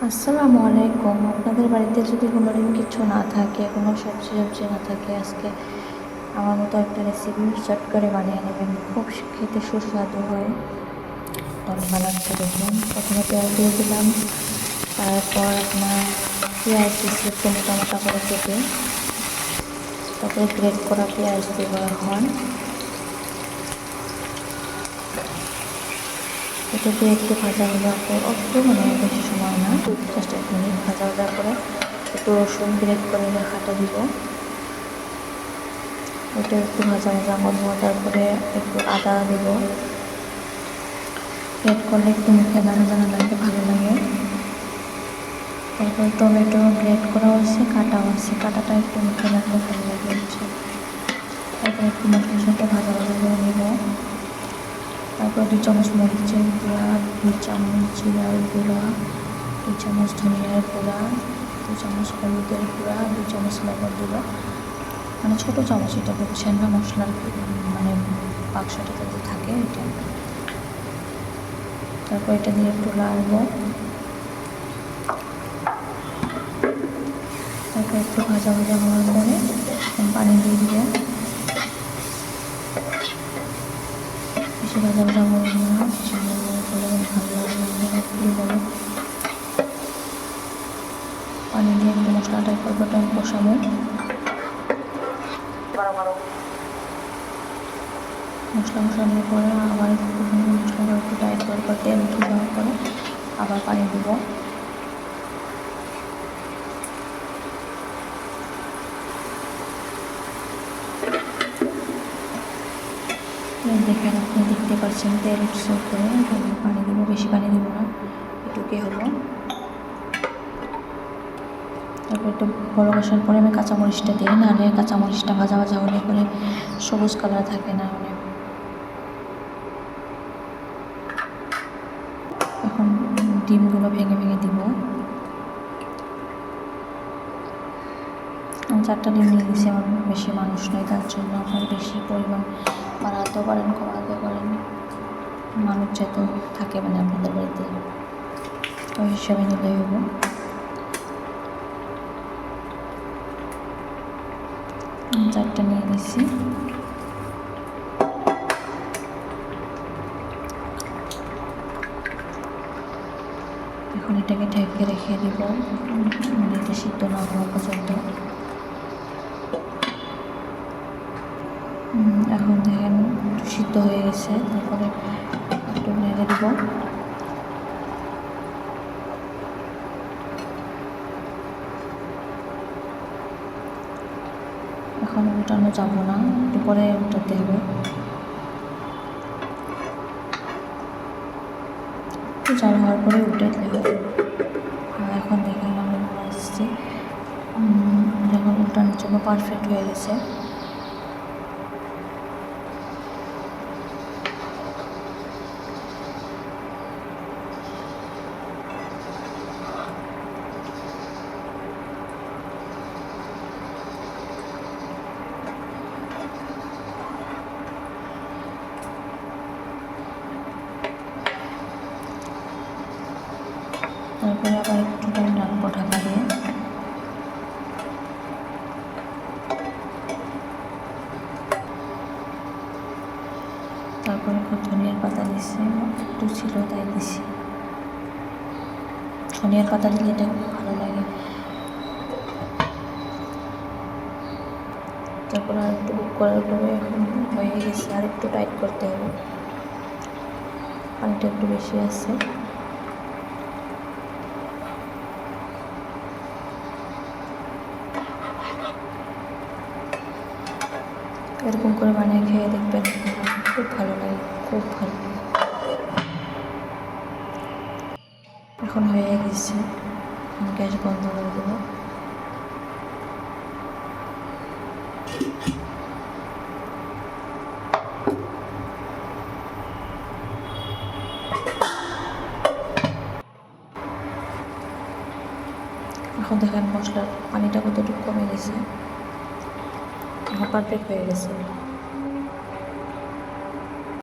আসসালামু আলাইকুম। আপনাদের বাড়িতে যদি কোনোদিন কিছু না থাকে, কোনো সবজি না থাকে, আজকে আমার মতো একটা রেসিপি চট করে বানিয়ে নেবেন। খুব খেতে সুস্বাদু হয়। তাহলে বানাতে দেখুন। প্রথমে তেল দিয়ে দিলাম, তারপর আপনার পেঁয়াজ দিচ্ছি একটু মোটা মোটা করে কেটে, তারপরে গ্রেট করা পেঁয়াজ দেবো এখন। এটা দিয়ে একটু ভাজা পর একটু বেশি সময় না, জাস্ট 1 মিনিট ভাজা করে একটু রসুন গ্রেট করে রাখাটা দিব। ওটা একটু ভাজা করবো, তারপরে একটু আদা দিব। গ্রেট করলে একটু মুখে দানা লাগতে ভালো লাগে। তারপর টমেটো গ্রেট করাও আছে, কাটাও আছে, কাটাটা একটু মুখে লাগলে ভালো লাগে হচ্ছে। তারপর একটু মশলার সাথে ভাজা করে নেব। তারপর 2 চামচ মরিচের গুঁড়া, 2 চামচ জিরার গুঁড়া, 2 চামচ ধনিয়ার গুঁড়া, 2 চামচ হলুদের গুঁড়া, 2 চামচ লবণ দিব। ছোটো চামচ, এটা বুঝছেন না, মশলার বাক্সটাতে থাকে এটা। তারপর এটা দিয়ে একটু নাড়বো। তারপর একটু ভাজা হওয়ার পরে পানি দিয়ে দিব। বেশি ভাজা করবো না, বেশি করলে ভালো লাগে বলো। পানি দিয়ে একটু মশলাটা করবোটা বসাবো। মশলা কষানোর পরে আবার মশলাটা একটু টাইট করে তেল উঠে যাওয়ার পরে আবার পানি দিব। দেখেন, আপনি দেখতে পাচ্ছেন তেল উঠছে করে পানি দিব, বেশি পানি দিব না, এটুকুই হলো। তারপর একটু বড় কষার পরে আমি কাঁচামরিচটা দিই, নাহলে কাঁচামরিচটা ভাজা হলে পরে সবুজ কালার থাকে না। এখন ডিমগুলো ভেঙে দিব। আমি 4টা ডিম নিয়ে দিয়েছি, আমার বেশি মানুষ নয়, তার জন্য আপনার বেশি পরিমাণ বানাতেও পারেন, কমাতেও পারেন। মানুষ যেহেতু থাকে আপনাদের বাড়িতে, ওই হিসাবে নিলেই হবো। আমি 4টা নিয়ে নিয়েছি। এখন এটাকে ঢেকে রেখে দিব, এটা সিদ্ধ না হওয়া পর্যন্ত। এখন দেখেন একটু সিদ্ধ হয়ে গেছে, তারপরে একটু নেড়ে দিব। এখন উল্টানো যাবো না, একটু পরে উল্টাতে হবে। একটু জাল হওয়ার পরে উল্টে দিতে হবে। এখন দেখেন আমি আসছি, যখন উল্টানোর জন্য পারফেক্ট হয়ে গেছে। তারপরে আবার একটু টাইম রাখবো ঢাকা দিয়ে। তারপরে ধনিয়ার পাতা দিচ্ছি, একটু ছিল তাই দিছি। ধনিয়ার পাতা দিলে এটা খুব ভালো লাগে। তারপরে আর একটু কুক করার পরে এখন হয়ে গেছে, আর একটু টাইট করতে হবে, পানিটা একটু বেশি আছে। এরকম করে বানিয়ে খেয়ে দেখবেন, খুব ভালো লাগে, খুব ভালো। এখন হয়ে গেছে, গ্যাস বন্ধ করে দেবো। এখন দেখেন মশলার পানিটা কতটুকু কমে গেছে, এখন পারফেক্ট হয়ে গেছে।